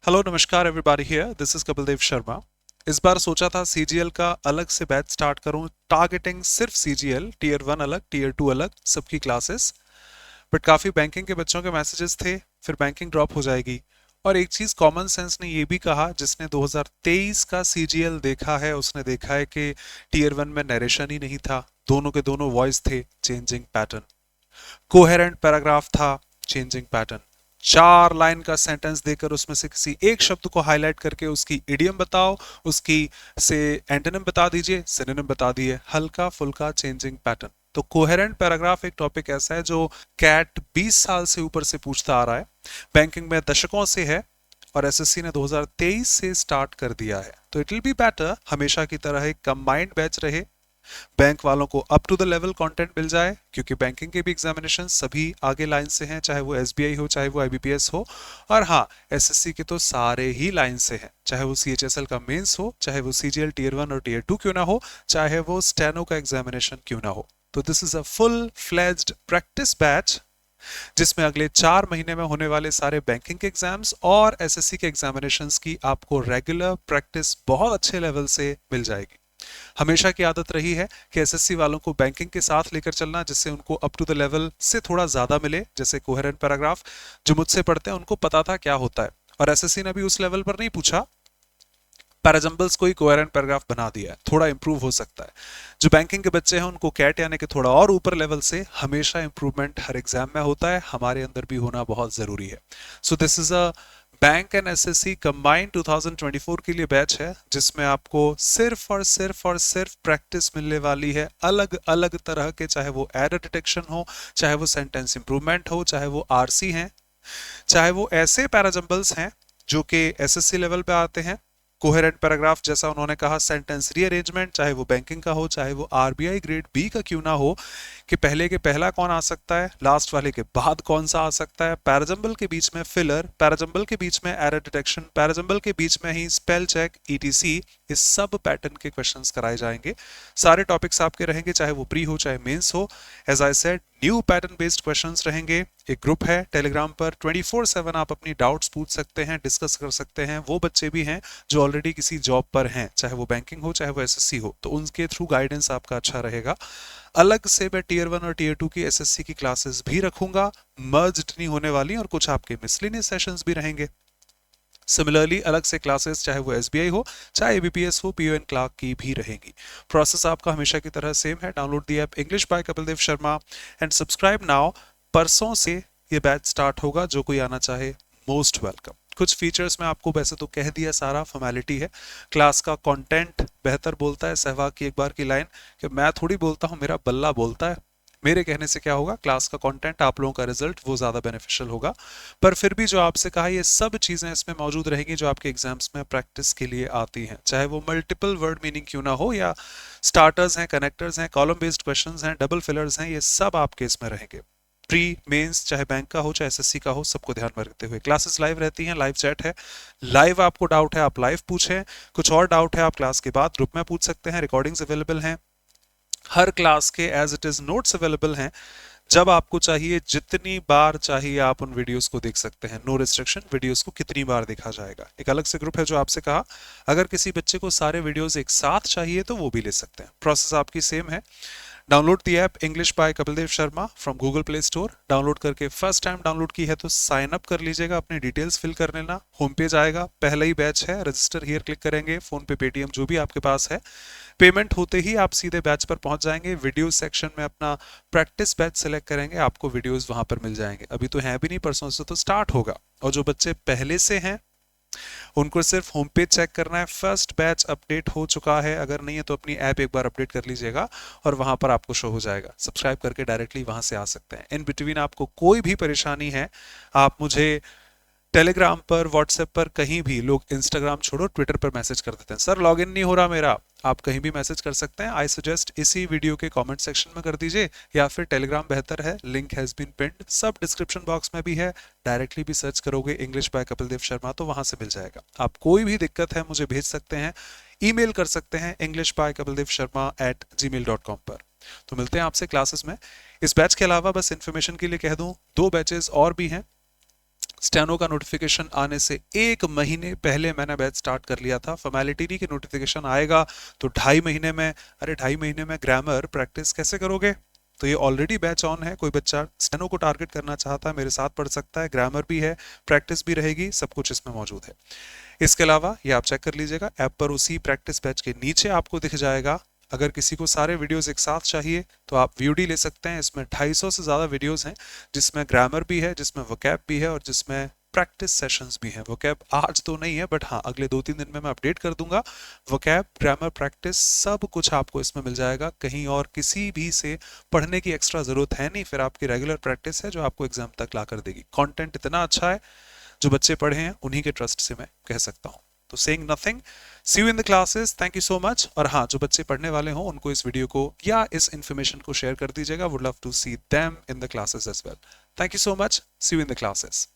Hello नमस्कार everybody here this is Kapil Dev Sharma. इस बार सोचा था सीजीएल का अलग से बैच स्टार्ट करूं, टारगेटिंग सिर्फ सीजीएल, टीयर 1 अलग, टीयर 2 अलग, सबकी क्लासेस। बट काफ़ी बैंकिंग के बच्चों के मैसेजेस थे, फिर बैंकिंग ड्रॉप हो जाएगी। और एक चीज़ कॉमन सेंस ने ये भी कहा, जिसने 2023 का सीजीएल देखा है उसने देखा है कि टीयर 1 में नरेशन ही नहीं था, दोनों के दोनों वॉइस थे, चेंजिंग पैटर्न। कोहेरेंट पैराग्राफ था, चेंजिंग पैटर्न। 4 लाइन का सेंटेंस देकर उसमें से किसी एक शब्द को हाईलाइट करके उसकी इडियम बताओ, उसकी से एंटोनिम बता दीजिए, सिनोनिम बता दिए, हल्का फुल्का चेंजिंग पैटर्न। तो कोहेरेंट पैराग्राफ एक टॉपिक ऐसा है जो कैट 20 साल से ऊपर से पूछता आ रहा है, बैंकिंग में दशकों से है, और एसएससी ने 2023 से स्टार्ट कर दिया है। तो इट विल बी बेटर हमेशा की तरह एक कंबाइंड बैच रहे, बैंक वालों को up to the level content मिल जाए, क्योंकि बैंकिंग के भी एग्जामिनेशन सभी आगे लाइन से हैं, चाहे वो एसबीआई हो, चाहे वो आईबीपीएस हो। और हाँ, एसएससी के तो सारे ही लाइन से हैं, चाहे वो सीएचएसएल का मेंस हो, चाहे वो सीजीएल टीयर 1 और टीयर 2 क्यों ना हो, चाहे वो स्टेनो का एग्जामिनेशन क्यों ना हो। तो this is a full fledged practice batch, जिसमें अगले 4 महीने में होने वाले सारे बैंकिंग के एग्जाम्स और एसएससी के एग्जामिनेशंस की आपको रेगुलर प्रैक्टिस बहुत अच्छे लेवल से मिल जाएगी। हमेशा की आदत रही है कि एसएससी वालों को बैंकिंग के साथ लेकर चलना, जिससे उनको अप टू द लेवल से थोड़ा ज्यादा मिले। जैसे कोहेरेंट पैराग्राफ जो मुझसे पढ़ते हैं उनको पता था क्या होता है, और एसएससी ने भी उस लेवल पर नहीं पूछा, पैराजंबल्स को ही कोहेरेंट पैराग्राफ बना दिया है, थोड़ा इंप्रूव हो सकता है। जो बैंकिंग के बच्चे हैं उनको कैट यानी कि थोड़ा और ऊपर लेवल से हमेशा इंप्रूवमेंट हर एग्जाम में होता है, हमारे अंदर भी होना बहुत जरूरी है। So this is a bank and SSC combined 2024 के लिए बैच है, जिसमें आपको सिर्फ प्रैक्टिस मिलने वाली है, अलग अलग तरह के, चाहे वो एरर डिटेक्शन हो, चाहे वो सेंटेंस इंप्रूवमेंट हो, चाहे वो आरसी हैं, चाहे वो ऐसे पैराजंबल्स हैं जो कि एसएससी लेवल पे आते हैं, कोहेरेंट पैराग्राफ जैसा उन्होंने कहा, सेंटेंस रीअरेंजमेंट, चाहे वो बैंकिंग का हो, चाहे वो आरबीआई ग्रेड बी का क्यों ना हो, कि पहले के पहला कौन आ सकता है, लास्ट वाले के बाद कौन सा आ सकता है, पैराजंबल के बीच में फिलर, पैराजंबल के बीच में एरर डिटेक्शन, पैराजंबल के बीच में ही स्पेल चेक, ईटीसी, इस सब पैटर्न के क्वेश्चंस कराए जाएंगे। सारे टॉपिक्स आपके रहेंगे, चाहे वो प्री हो चाहे मेंस हो। As I said, new pattern based questions रहेंगे। एक ग्रुप है टेलीग्राम पर, 24/7 आप अपनी डाउट्स पूछ सकते हैं, डिस्कस कर सकते हैं। वो बच्चे भी हैं जो ऑलरेडी किसी जॉब पर हैं, चाहे वो बैंकिंग हो चाहे वो एसएससी हो, तो उनके थ्रू गाइडेंस आपका अच्छा रहेगा। अलग से मैं टीयर 1 और टीयर 2 की एसएससी की क्लासेस भी रखूंगा, मर्ज्ड नहीं होने वाली, और कुछ आपके मिसलिनियस सेशंस भी रहेंगे। सिमिलरली अलग से क्लासेस, चाहे वो एसबीआई हो चाहे एबीपीएस हो, पीओ एंड क्लार्क की भी रहेंगी। प्रोसेस आपका हमेशा की तरह सेम है, download the app English by Kapil Dev Sharma and subscribe now. परसों से ये बैच स्टार्ट होगा, जो कोई आना चाहे मोस्ट वेलकम। कुछ फीचर्स में आपको वैसे तो कह दिया, सारा फॉर्मेलिटी है। क्लास का कंटेंट बेहतर बोलता है, सहवाग की एक बार की लाइन कि मैं थोड़ी बोलता हूँ, मेरा बल्ला बोलता है। मेरे कहने से क्या होगा, क्लास का कंटेंट, आप लोगों का रिजल्ट वो ज्यादा बेनिफिशियल होगा। पर फिर भी जो आपसे कहा, ये सब चीजें इसमें मौजूद रहेंगी जो आपके एग्जाम्स में प्रैक्टिस के लिए आती हैं, चाहे वो मल्टीपल वर्ड मीनिंग क्यों ना हो, या स्टार्टर्स हैं, कनेक्टर्स हैं, कॉलम बेस्ड क्वेश्चंस हैं, डबल फिलर्स हैं, ये सब आपके इसमें रहेंगे। प्री मेंस चाहे बैंक का हो चाहे एसएससी का हो, सबको ध्यान में रखते हुए क्लासेस लाइव रहती हैं, लाइव चैट है, लाइव आपको डाउट है आप लाइव पूछें, कुछ और डाउट है आप क्लास के बाद ग्रुप में पूछ सकते हैं, रिकॉर्डिंग्स अवेलेबल हैं, हर क्लास के as it is notes available हैं, जब आपको चाहिए जितनी बार चाहिए आप उन वीडियोस को देख सकते हैं, नो रिस्ट्रिक्शन, वीडियोस को कितनी बार देखा जाएगा। एक अलग से ग्रुप है जो आपसे कहा, अगर किसी बच्चे को सारे वीडियोस एक साथ चाहिए तो वो भी ले सकते हैं। प्रोसेस आपकी सेम है, download the app English by Kapil Dev Sharma from Google Play Store. Download करके फर्स्ट टाइम डाउनलोड की है तो साइन अप कर लीजिएगा, अपनी डिटेल्स फिल कर लेना, होम पेज आएगा, पहला ही बैच है, रजिस्टर हियर क्लिक करेंगे, फोन पे पेटीएम जो भी आपके पास है, पेमेंट होते ही आप सीधे बैच पर पहुंच जाएंगे। वीडियो सेक्शन में अपना प्रैक्टिस बैच सेलेक्ट करेंगे, आपको वीडियोस वहां पर मिल जाएंगे। अभी तो है भी नहीं, परसों से तो स्टार्ट होगा। और जो बच्चे पहले से हैं उनको सिर्फ होम पेज चेक करना है, फर्स्ट बैच अपडेट हो चुका है, अगर नहीं है तो अपनी ऐप एक बार अपडेट कर लीजिएगा और वहां पर आपको शो हो जाएगा, सब्सक्राइब करके डायरेक्टली वहां से आ सकते हैं। इन बिटवीन आपको कोई भी परेशानी है, आप मुझे टेलीग्राम पर, व्हाट्सएप पर, कहीं भी, लोग इंस्टाग्राम छोड़ो ट्विटर पर मैसेज कर देते हैं, सर लॉगिन नहीं हो रहा मेरा, आप कहीं भी मैसेज कर सकते हैं। आई सजेस्ट इसी वीडियो के कमेंट सेक्शन में कर दीजिए, या फिर टेलीग्राम बेहतर है, लिंक हैज बीन पिन्ड, सब डिस्क्रिप्शन बॉक्स में भी है, डायरेक्टली भी सर्च करोगे इंग्लिश बाय कपिल देव शर्मा तो वहां से मिल जाएगा। आप कोई भी दिक्कत है मुझे भेज सकते हैं, ईमेल कर सकते हैं englishbykapildev.sharma@gmail.com पर। तो मिलते हैं आपसे क्लासेस में। इस बैच के अलावा बस इन्फॉर्मेशन के लिए कह दूं, 2 बैचेस और भी हैं, स्टेनो का नोटिफिकेशन आने से 1 महीने पहले मैंने बैच स्टार्ट कर लिया था। फॉर्मेलिटी नहीं कि नोटिफिकेशन आएगा तो 2.5 महीने में, अरे 2.5 महीने में ग्रामर प्रैक्टिस कैसे करोगे? तो ये ऑलरेडी बैच ऑन है। कोई बच्चा स्टेनो को टारगेट करना चाहता है मेरे साथ पढ़ सकता है, ग्रामर भी है, प्रैक्टिस भी रहेगी, सब कुछ इसमें मौजूद है। इसके अलावा ये आप चेक कर लीजिएगा ऐप पर, उसी प्रैक्टिस बैच के नीचे आपको दिख जाएगा। अगर किसी को सारे वीडियोस एक साथ चाहिए तो आप वीडी ले सकते हैं। इसमें 250 से ज़्यादा वीडियोस हैं, जिसमें ग्रामर भी है, जिसमें वोकैब भी है और जिसमें प्रैक्टिस सेशंस भी हैं। वोकैब आज तो नहीं है, बट हाँ अगले 2-3 दिन में मैं अपडेट कर दूंगा। वोकैब, ग्रामर, प्रैक्टिस सब कुछ आपको इसमें मिल जाएगा। कहीं और किसी भी से पढ़ने की एक्स्ट्रा ज़रूरत है नहीं, फिर आपकी रेगुलर प्रैक्टिस है जो आपको एग्जाम तक ला कर देगी। कॉन्टेंट इतना अच्छा है, जो बच्चे पढ़े हैं उन्हीं के ट्रस्ट से मैं कह सकता हूँ। तो saying nothing, see you in the classes, thank you so much. और हाँ, जो बच्चे पढ़ने वाले हों उनको इस वीडियो को या इस इन्फॉर्मेशन को शेयर कर दीजिएगा। Would love to see them in the classes as well. Thank you so much, see you in the classes.